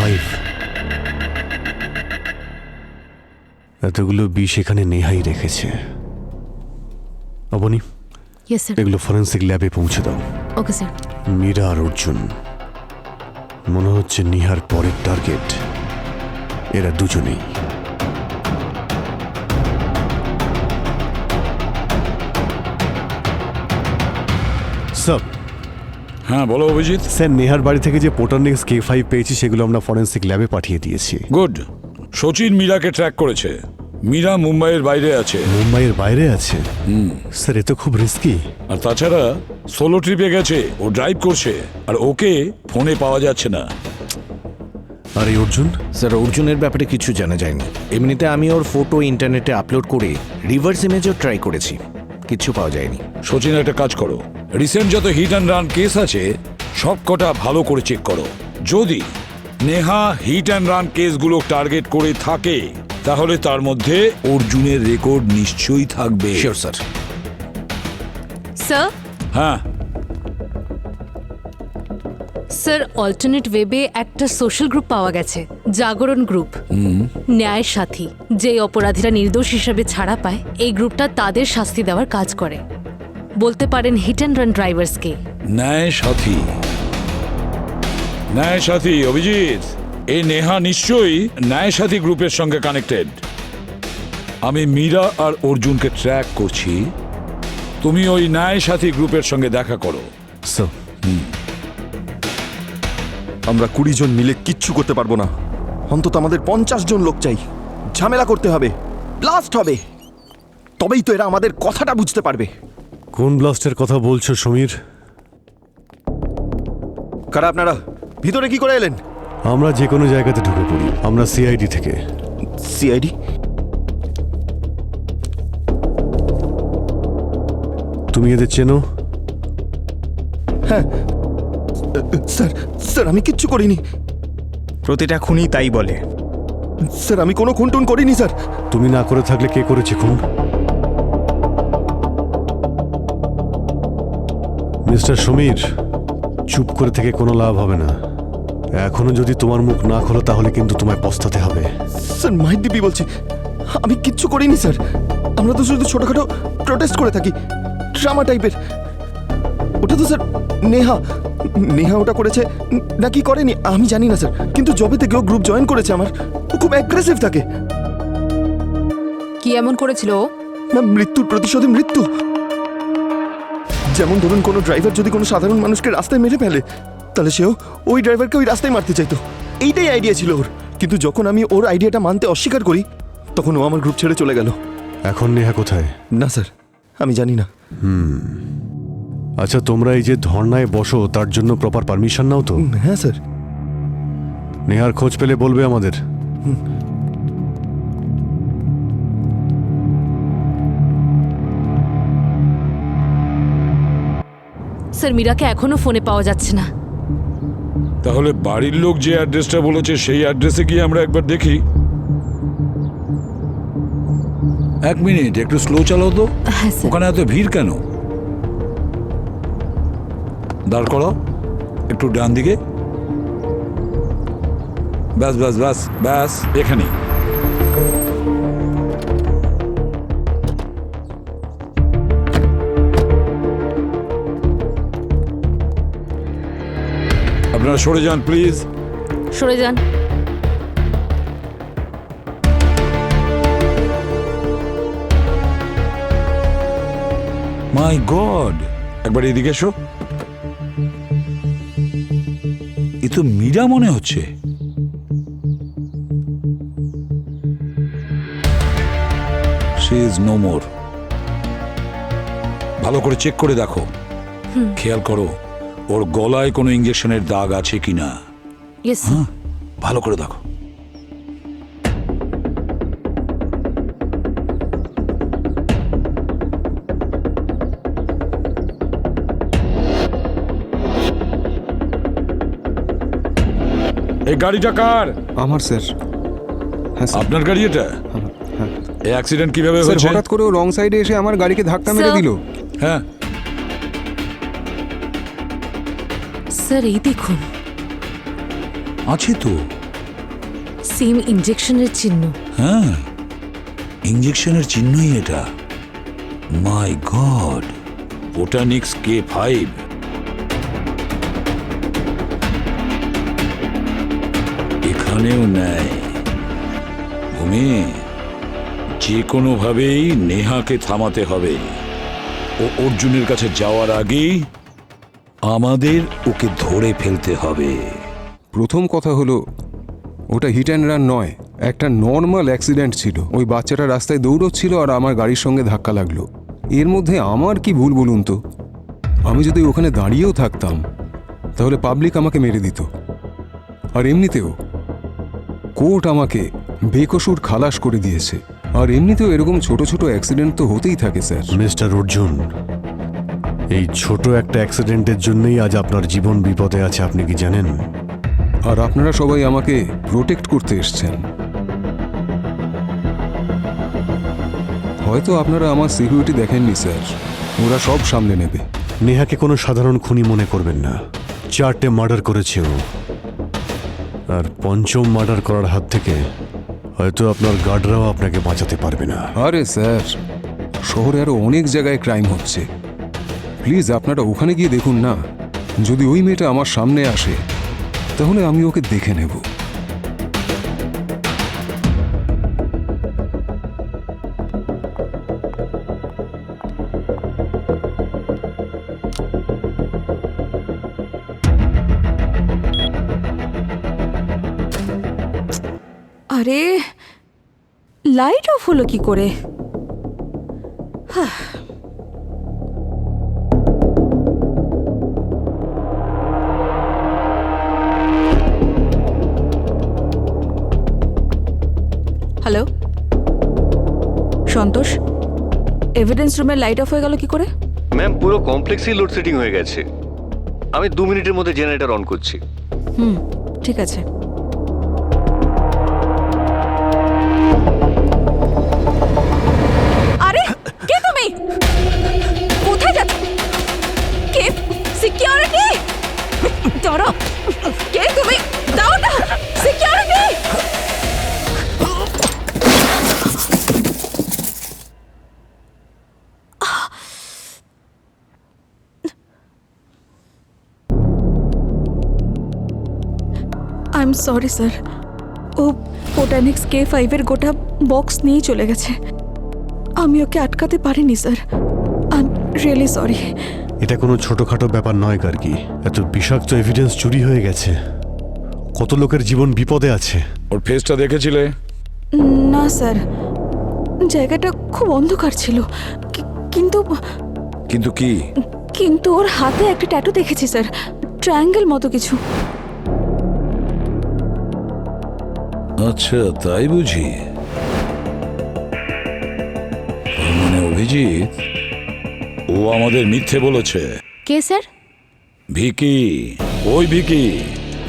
এতগুলো বিষ এখানে নেহাই রেখেছে। Avani, yes sir. এগুলো ফরেন্সিক ল্যাবে পৌঁছে দাও। Okay sir. মীরা আর অর্জুন মনে হচ্ছে নিহার পরের টার্গেট। এরা দুজনেই। স্যার। হ্যাঁ বলো অভিজিৎ। স্যার নেহার বাড়ি থেকে যে পোটানিক্স K5 পেয়েছি সেগুলো আমরা ফরেন্সিক ল্যাবে পাঠিয়ে দিয়েছি। গুড। সচিন মীরাকে ট্র্যাক করেছে। মীরা মুম্বাইয়ের বাইরে আছে। মুম্বাইয়ের বাইরে আছে? স্যার এ তো খুব রিস্কি। আর তাছাড়া সোলো ট্রিপে গেছে, ও ড্রাইভ করছে, আর ওকে ফোনে পাওয়া যাচ্ছে না। আর এই অর্জুন? স্যার অর্জুনের ব্যাপারে কিছু জানা যায়নি। এমনিতে আমি ওর ফটো ইন্টারনেটে আপলোড করে রিভার্স ইমেজও ট্রাই করেছি, কিছু পাওয়া যায়নি। সচিন একটা কাজ করো, রিসেন্ট যত হিট অ্যান্ড রান কেস আছে সব কটা ভালো করে চেক করো। যদি নেহা হিট অ্যান্ড রান কেসগুলো টার্গেট করে থাকে তাহলে তার মধ্যে অর্জুনের রেকর্ড নিশ্চয়ই থাকবে। Sure sir. স্যার। হ্যাঁ স্যার, অল্টারনেট ওয়েবে একটা সোশ্যাল গ্রুপ পাওয়া গেছে, জাগরণ গ্রুপ। ন্যায় সাথী, যে অপরাধীরা নির্দোষ হিসেবে ছাড়া পায়, এই গ্রুপটা তাদের শাস্তি দেওয়ার কাজ করে। বলতে পারেন হিট অ্যান্ড রান ড্রাইভার্সকে। ন্যায় সাথী, ন্যায় সাথী। অভিজিৎ, এই নেহা নিশ্চয়ই ন্যায় সাথী গ্রুপের সঙ্গে কানেক্টেড। আমি মীরা আর অর্জুনকে ট্র্যাক করছি, তুমি ওই ন্যায় সাথী গ্রুপের সঙ্গে দেখা করো। স্যার আমরা 20 জন মিলে কিচ্ছু করতে পারবো না। অন্তত আমাদের 50 জন লোক চাই। ঝামেলা করতে হবে, ব্লাস্ট হবে, তবেই তো এরা আমাদের কথাটা বুঝতে পারবে। কোন ব্লাস্টের কথা বলছো সমীর? কারা আপনারা? ভিতরে কি করে এলেন? আমরা যে কোনো জায়গাতে ঢুকে পড়ি। আমরা সিআইডি থেকে। সিআইডি? তুমি এদের চেনো? হ্যাঁ স্যার স্যার আমি কিচ্ছু করিনি। প্রতিটা খুনি তাই বলে। স্যার আমি কোনো খুন টুন করিনি স্যার। তুমি না করে থাকলে কে করেছে খুন? মিস্টার সমীর, চুপ করে থেকে কোনো লাভ হবে না। এখনো যদি তোমার মুখ না খোলো তাহলে কিন্তু তোমায় পস্তাতে হবে। স্যার মাহির দিব্যি বলছি, আমি কিচ্ছু করিনি স্যার। আমরা তো শুধু ছোটখাটো প্রোটেস্ট করে থাকি, ড্রামা টাইপের। ওটা তো স্যার নেহা নেহা ওটা করেছে নাকি করেনি আমি জানি না স্যার, কিন্তু যবে থেকে ও গ্রুপ জয়েন করেছে আমার, ও খুব অ্যাগ্রেসিভ থাকে। কি এমন করেছিল ও? ম্যাম মৃত্যুর প্রতিশোধে মৃত্যু। যেমন ধরুন কোনো ড্রাইভার যদি কোনো সাধারণ মানুষকে রাস্তায় মেরে ফেলে, তাহলে সেও ওই ড্রাইভারকে ওই রাস্তায় মারতে চাইতো। এইটাই আইডিয়া ছিল ওর, কিন্তু যখন আমি ওর আইডিয়াটা মানতে অস্বীকার করি তখন ও আমার গ্রুপ ছেড়ে চলে গেল। এখন নেহা কোথায়? না স্যার আমি জানি না। আচ্ছা, তোমরা এই যে ধর্নায় বসো তার জন্য প্রপার পারমিশন নাও তো? হ্যাঁ স্যার। নেহার খোঁজ পেলে বলবে আমাদের। স্যার, মীরাকে এখনো ফোনে পাওয়া যাচ্ছে না। তাহলে বাড়ির লোক যে অ্যাড্রেসটা বলেছে সেই অ্যাড্রেসে গিয়ে আমরা একবার দেখি। এক মিনিট, একটু স্লো চালাও তো। হ্যাঁ স্যার। ওখানে এত ভিড় কেন? দাঁড় করো, একটু ডান দিকে। ব্যাস ব্যাস ব্যাস ব্যাস, এখানেই। আপনারা সরে যান প্লিজ। সরে যান। মাই গড, একবার এদিকে এসো। এ তো মীরা মনে হচ্ছে। She is no more. ভালো করে চেক করে দেখো, খেয়াল করো ওর গলায় কোনো ইঞ্জেকশনের দাগ আছে কিনা। Yes sir. ভালো করে দেখো। এই গাড়িটা কার? আমার স্যার। হ্যাঁ স্যার। আপনার গাড়ি এটা? হ্যাঁ। এই অ্যাক্সিডেন্ট কিভাবে স্যার হয়েছে? হঠাৎ করে ও রং সাইডে এসে আমার গাড়িকে ধাক্কা মেরে দিল। হ্যাঁ স্যার, এই দেখুন, আছে তো। সেম ইনজেকশনের চিহ্ন। হ্যাঁ, ইঞ্জেকশনের চিহ্নই এটা। মাই গড, বোটানিক্স K5। এখানেও নেয়। ভূমি, যে কোনোভাবেই নেহাকে থামাতে হবে। ও অর্জুনের কাছে যাওয়ার আগেই আমাদের ওকে ধরে ফেলতে হবে। প্রথম কথা হলো ওটা হিট অ্যান্ড রান নয়, একটা নর্মাল অ্যাক্সিডেন্ট ছিল। ওই বাচ্চাটা রাস্তায় দৌড়চ্ছিল আর আমার গাড়ির সঙ্গে ধাক্কা লাগলো। এর মধ্যে আমার কি ভুল বলুন তো? আমি যদি ওখানে দাঁড়িয়েও থাকতাম তাহলে পাবলিক আমাকে মেরে দিত। আর এমনিতেও কোর্ট আমাকে বেকসুর খালাস করে দিয়েছে। আর এমনিতেও এরকম ছোট ছোট অ্যাক্সিডেন্ট তো হতেই থাকে স্যার। মিস্টার অর্জুন, এই ছোট একটা অ্যাক্সিডেন্টের জন্যই আজ আপনার জীবন বিপদে আছে, আপনি কি জানেন? আর আপনারা সবাই আমাকে প্রোটেক্ট করতে এসছেন। হয়তো আপনারা আমার সিকিউরিটি দেখেননি স্যার, ওরা সব সামলে নেবে। নেহাকে কোনো সাধারণ খুনি মনে করবেন না। 4টে মার্ডার করেছে ও, আর পঞ্চম মার্ডার করার হাত থেকে হয়তো আপনার গার্ডরাও আপনাকে বাঁচাতে পারবে না। আরে স্যার, শহরে আরো অনেক জায়গায় ক্রাইম হচ্ছে। প্লিজ আপনারা ওখানে গিয়ে দেখুন না। যদি ওই মেয়েটা আমার সামনে আসে তাহলে আমি ওকে দেখে নেব। আরে লাইট অফ হলো কি করে? হ্যালো সন্তোষ, এভিডেন্স রুমের লাইট অফ হয়ে গেল কি করে? ম্যাম পুরো কমপ্লেক্সই লোডশেডিং হয়ে গেছে। আমি 2 মিনিটের মধ্যে জেনারেটর অন করছি। হুম, ঠিক আছে। আরে কে তুমি? কোথায় যাচ্ছ? কে? সিকিউরিটি! দাঁড়াও! কে তুমি? দাও না! Security! I am sorry sir, ও বোটানিক্স K5 এর গোটা বক্স নিয়ে চলে গেছে। আমি ওকে আটকাতে পারিনি sir, I am really sorry. এটা কোনো ছোটখাটো ব্যাপার নয় গার্গী, এত বিষাক্ত এভিডেন্স চুরি হয়ে গেছে, কত লোকের জীবন বিপদে আছে। ওর ফেসটা দেখেছিলে? না স্যার, জায়গাটা খুব অন্ধকার ছিল, কিন্তু কিন্তু কি? কিন্তু ওর হাতে একটা ট্যাটু দেখেছি স্যার, ট্রায়াঙ্গেল মতো কিছু। আচ্ছা, তাই বুঝি? মানে অভিজিৎ ও আমাদের মিথ্যে বলেছে। কে স্যার? ভিকি, ওই ভিকি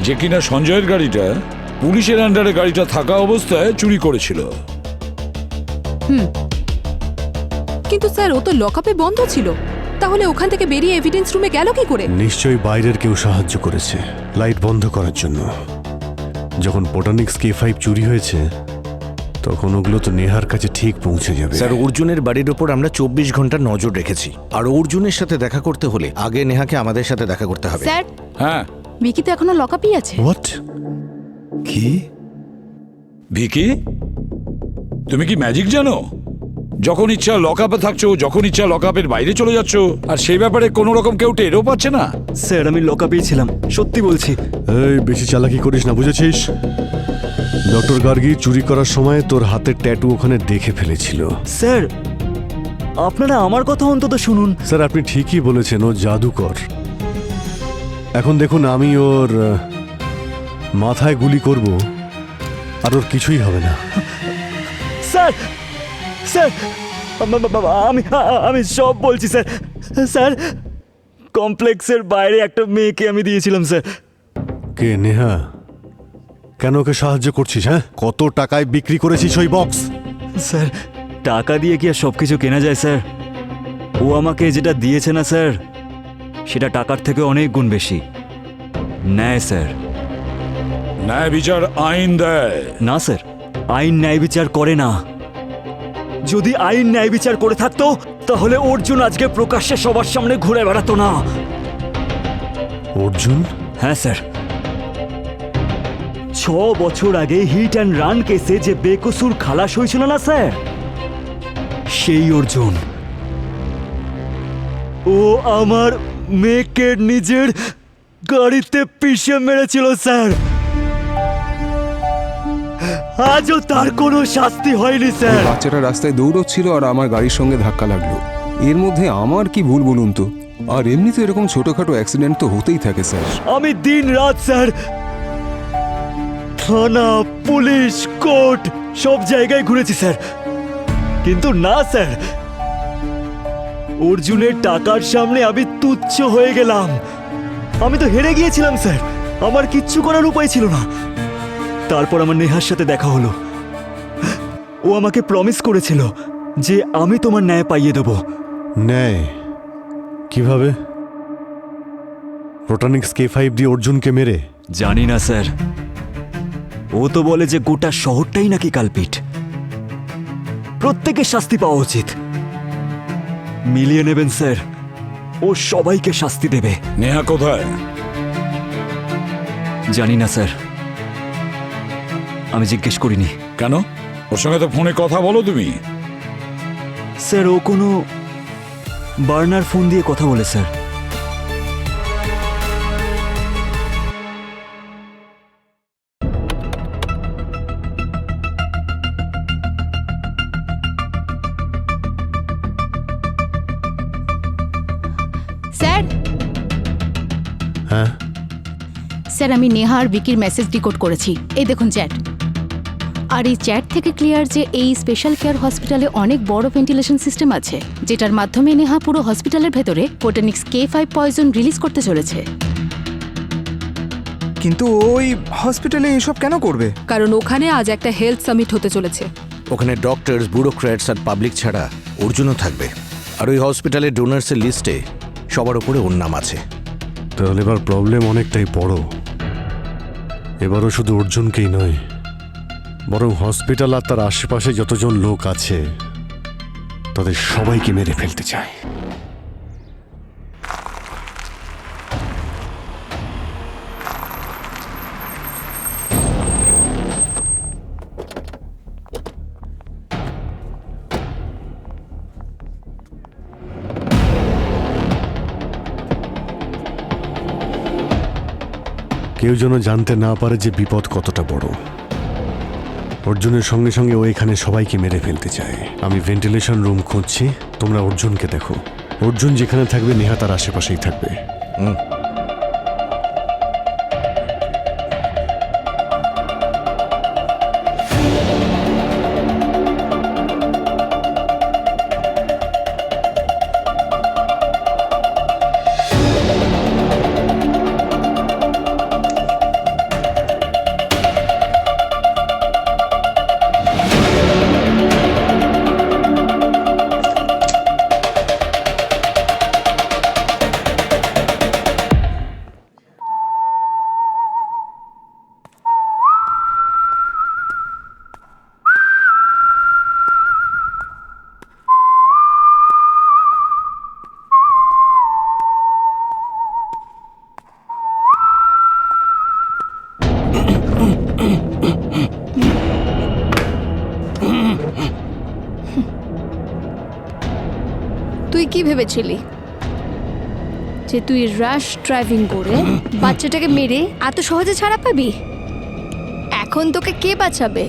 যে কিনা সঞ্জয়ের গাড়িটা পুলিশের আন্ডারে গাড়িটা থাকা অবস্থায় চুরি করেছিল। কিন্তু স্যার ও তো লকআপে বন্ধ ছিল, তাহলে ওখান থেকে বেরিয়ে এভিডেন্স রুমে গেল কি করে? নিশ্চয়ই বাইরের কেউ সাহায্য করেছে লাইট বন্ধ করার জন্য। যখন বোটানিক্স K5 চুরি হয়েছে তখন ওগুলো তো নেহার কাছে ঠিক পৌঁছে যাবে। স্যার, অর্জুনের বাড়ির ওপর আমরা 24 ঘন্টা নজর রেখেছি, আর অর্জুনের সাথে দেখা করতে হলে আগে নেহাকে আমাদের সাথে দেখা করতে হবে। স্যার, হ্যাঁ ভিকি তো এখনো লকআপই আছে। হোয়াট? কি? ভিকি, তুমি কি ম্যাজিক জানো? যখন ইচ্ছা লকআপে থাকছো, যখন ইচ্ছা লকআপের বাইরে চলে যাচ্ছ, আর সেই ব্যাপারে কোনো রকম কেউ টেরও পাচ্ছে না। স্যার আমি লকআপেই ছিলাম, সত্যি বলছি। এই বেশি চালাকি করিস না, বুঝেছিস? ডক্টর গার্গী চুরি করার সময় তোর হাতের ট্যাটু ওখানে দেখে ফেলেছিল। স্যার আপনারা আমার কথা অন্তত শুনুন। স্যার আপনি ঠিকই বলেছেন, ও জাদুকর। এখন দেখুন, আমি ওর মাথায় গুলি করব আর ওর কিছুই হবে না। স্যার স্যার আমি আমি সব বলছি স্যার। স্যার কমপ্লেক্সের বাইরে একটা মেয়েকে আমি দিয়েছিলাম স্যার। কে? নেহা? কেন ওকে সাহায্য করছিস? হ্যাঁ, কত টাকায় বিক্রি করেছিস ওই বক্স? স্যার টাকা দিয়ে কি আর সব কিছু কেনা যায় স্যার? ও আমাকে যেটা দিয়েছে না স্যার, সেটা টাকার থেকে অনেক গুণ বেশি। ন্যায় স্যার। ন্যায় বিচার আইন দেয় না স্যার, আইন ন্যায় বিচার করে না। যদি আইন ন্যায় বিচার করে থাকতো তাহলে অর্জুন আজকে প্রকাশ্যে সবার সামনে ঘুরে বেড়াতো না। অর্জুন? হ্যাঁ স্যার, 6 বছর আগে হিট অ্যান্ড রান কেসে যে বেকসুর খালাস হয়েছিল না স্যার, সেই অর্জুন। ও আমার মেয়েকে নিজের গাড়িতে পিষে মেরেছিল স্যার। আজও তার কোনো শাস্তি হয়নি স্যার। বাচ্চাটা রাস্তায় দৌড়চ্ছিল আর আমার গাড়ির সঙ্গে ধাক্কা লাগলো। এর মধ্যে আমার কি ভুল বলুন তো? আর এমনি তো এরকম ছোটখাটো অ্যাক্সিডেন্ট তো হতেই থাকে স্যার। আমি দিন রাত স্যার থানা, পুলিশ, কোর্ট সব জায়গায় ঘুরেছি স্যার, কিন্তু না স্যার, অর্জুনের টাকার সামনে আমি তুচ্ছ হয়ে গেলাম। আমি তো হেরে গিয়েছিলাম স্যার, আমার কিচ্ছু করার উপায় ছিল না। তারপর আমার নেহার সাথে দেখা হলো। ও আমাকে প্রমিস করেছিল যে আমি তোমার ন্যায় পাইয়ে দেব। ন্যায়? কিভাবে? বোটানিক্স K5 দিয়ে অর্জুনকে মেরে? জানি না স্যার, ও তো বলে যে গোটা শহরটাই নাকি কালপিট, প্রত্যেকের শাস্তি পাওয়া উচিত। মিলিয়ে নেবেন স্যার, ও সবাইকে শাস্তি দেবে। নেহা কোথায়? জানি না স্যার, আমি জিজ্ঞেস করিনি। কেন? ওর সঙ্গে তো ফোনে কথা বলো তুমি। স্যার ও কোনো বার্নার ফোন দিয়ে কথা বলে স্যার। স্যার, হ্যাঁ স্যার আমি নেহা আর ভিকির মেসেজ ডিকোড করেছি, এই দেখুন চ্যাট। আর এই চ্যাট থেকে ক্লিয়ার যে এই স্পেশাল কেয়ার হসপিটালে অনেক বড় ভেন্টিলেশন সিস্টেম আছে, যেটার মাধ্যমে নেহা পুরো হসপিটালের ভেতরে বোটানিক্স K5 পয়জন রিলিজ করতে চলেছে। কিন্তু ওই হসপিটালে এসব কেন করবে? কারণ ওখানে আজ একটা হেলথ সামিট হতে চলেছে। ওখানে ডক্টরস, ব্যুরোক্র্যাটস আর পাবলিক ছাড়া অর্জুনও থাকবে। আর ওই হসপিটালের ডোনার্সের লিস্টে সবার উপরে ওর নাম আছে। তাহলে এবার প্রবলেম অনেকটাই বড়। এবারও শুধু অর্জুনকেই নয়, বরং হসপিটাল আর তার আশেপাশে যতজন লোক আছে তাদের সবাইকে মেরে ফেলতে চায়। কেউ যেন জানতে না পারে যে বিপদ কতটা বড়। অর্জুনের সঙ্গে সঙ্গে ও এখানে সবাইকে মেরে ফেলতে চায়। আমি ভেন্টিলেশন রুম খুঁজছি, তোমরা অর্জুনকে দেখো। অর্জুন যেখানে থাকবে নেহা তার আশেপাশেই থাকবে। তুই কি ভেবেছিলি যে তুই র্যাশ ড্রাইভিং করে বাচ্চাটাকে মেরে এত সহজে ছাড়া পাবি? এখন তোকে কে বাঁচাবে?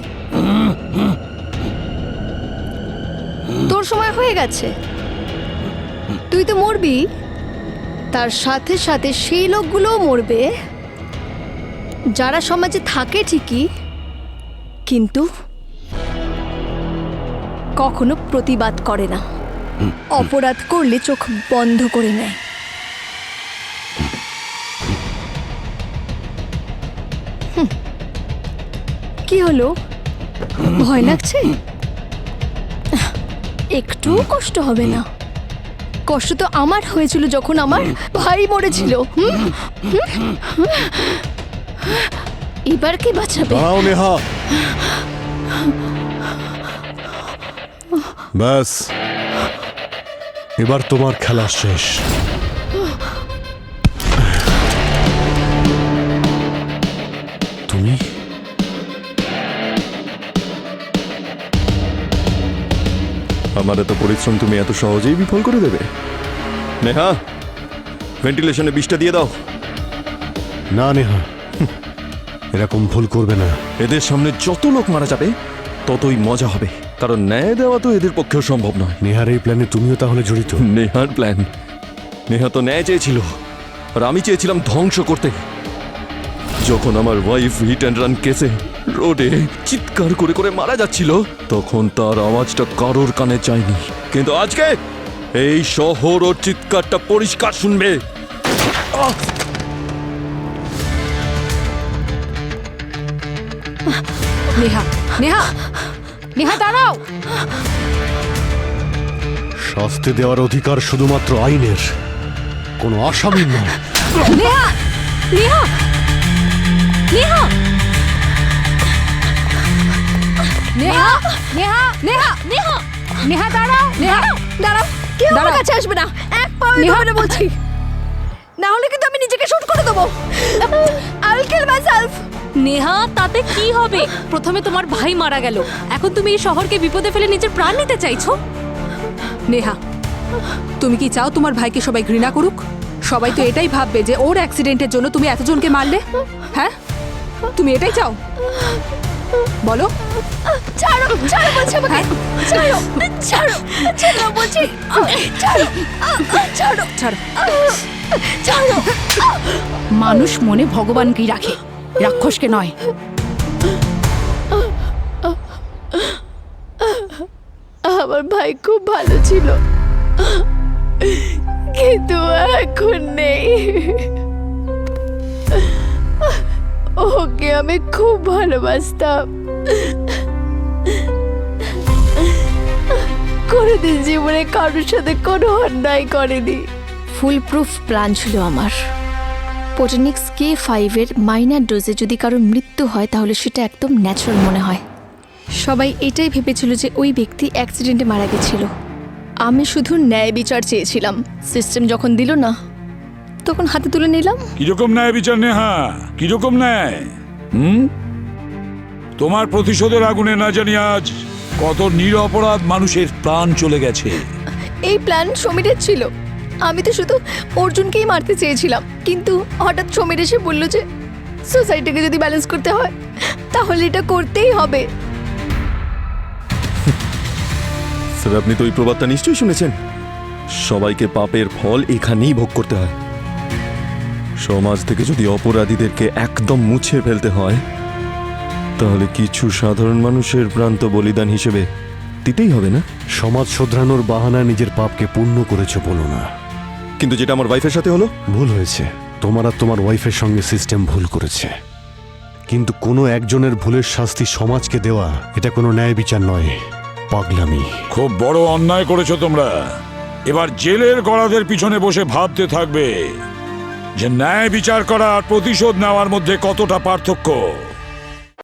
তোর সময় হয়ে গেছে, তুই তো মরবি। তার সাথে সাথে সেই লোকগুলোও মরবে যারা সমাজে থাকে ঠিকই, কিন্তু কখনো প্রতিবাদ করে না। অপরাধ করলে চোখ বন্ধ করে নেয়। কি হলো, ভয় লাগছে? একটু কষ্ট হবে না। কষ্ট তো আমার হয়েছিল যখন আমার ভাই মরেছিল। এবার কি বাঁচাবে? দাঁড়াও নেহা, ব্যাস এবার তোমার খেলা শেষ। তুমি আমার এত পরিশ্রম তুমি এত সহজেই বিফল করে দেবে? নেহা, ভেন্টিলেশনে বিষটা দিয়ে দাও। না নেহা, এরকম ভুল করবে না। এদের সামনে যত লোক মারা যাবে ততই মজা হবে, কারণ ন্যায় দেওয়া তো এদের পক্ষেও সম্ভব নয়। নেহার এই প্ল্যানে তুমিও তাহলে জড়িত? নেহার প্ল্যান? নেহা তো ন্যায় চেয়েছিল, আর আমি চেয়েছিলাম ধ্বংস করতে। যখন আমার ওয়াইফ হিট অ্যান্ড রান কেসে রোডে চিৎকার করে করে মারা যাচ্ছিল, তখন তার আওয়াজটা কারোর কানে যায়নি। কিন্তু আজকে এই শহর ওর চিৎকারটা পরিষ্কার শুনবে। নেহা, নেহা, নেহা দাঁড়াও। শাস্তি দেওয়ার অধিকার শুধুমাত্র আইনের, কোনো আসামির নয়। নেহা, নেহা, নেহা, নেহা, নেহা, নেহা, নেহা, নেহা দাঁড়াও, নেহা দাঁড়াও। কেউ আমার কাছে আসবে না, এক পাও এগোবে না বলছি, না হলে কিন্তু আমি নিজেকে শুট করে দেবো। I will kill myself. Neha, তাতে কি হবে? প্রথমে তোমার ভাই মারা গেল, এখন তুমি এই শহরকে বিপদে ফেলে নিজের প্রাণ নিতে চাইছো? নেহা, তুমি কি চাও তোমার ভাইকে সবাই ঘৃণা করুক? সবাই তো এটাই ভাববে যে ওর অ্যাক্সিডেন্টের জন্য তুমি এতজনকে মারলে। হ্যাঁ, তুমি এটাই চাও? বলো। ছাড়ো, ছাড়ো বলছি আমাকে, ছাড়ো, ছাড়ো, ছাড়ো বলছি, ছাড়ো, ছাড়ো, ছাড়ো, ছাড়ো। মানুষ মনে ভগবানকেই রাখে, রাক্ষসকে নয়। আমার ভাই খুব ভালো ছিল, কিন্তু এখন নেই। ওকে আমি খুব ভালোবাসতাম। কোনোদিন জীবনে কারোর সাথে কোনো অন্যায় করেনি। ফুল প্রুফ প্ল্যান ছিল আমার। পোটেনিক্স K5 মাইনার ডোজে যদি কারোর মৃত্যু হয় তাহলে সেটা একদম ন্যাচারাল মনে হয়। সবাই এটাই ভেবেছিল যে ওই ব্যক্তি অ্যাক্সিডেন্টে মারা গেছিল। আমি শুধু ন্যায় বিচার চেয়েছিলাম। সিস্টেম যখন দিল না তখন হাতে তুলে নিলাম। কিরকম ন্যায় বিচার নেহা? কিরকম ন্যায়? তোমার প্রতিশোধের আগুনে না জানি আজ কত নিরপরাধ মানুষের প্রাণ চলে গেছে। এই প্ল্যান সমীরের ছিল। আমি তো শুধু অর্জুনকেই মারতে চেয়েছিলাম, কিন্তু হঠাৎ সমীর এসে বলল যে সোসাইটিকে যদি ব্যালেন্স করতে হয় তাহলে এটা করতেই হবে। স্যার, আপনি তো এই প্রবাদটা নিশ্চয়ই শুনেছেন, সবাইকে পাপের ফল এখানেই ভোগ করতে হয়। সমাজ থেকে যদি অপরাধীদেরকে একদম মুছে ফেলতে হয় তাহলে কিছু সাধারণ মানুষের প্রাণ তো বলিদান হিসেবে দিতেই হবে না? সমাজ শোধরানোর বাহানায় নিজের পাপকে পূর্ণ করেছো বলো না। কিন্তু যেটা আমার ওয়াইফের সাথে হলো, ভুল হয়েছে। তোমার আর তোমার ওয়াইফের সঙ্গে সিস্টেম ভুল করেছে, কিন্তু কোনো একজনের ভুলের শাস্তি সমাজকে দেওয়া এটা কোনো ন্যায় বিচার নয়, পাগলামি। খুব বড় অন্যায় করেছো তোমরা। এবার জেলের গড়াদের পিছনে বসে ভাবতে থাকবে যে ন্যায় বিচার করা আর প্রতিশোধ নেওয়ার মধ্যে কতটা পার্থক্য।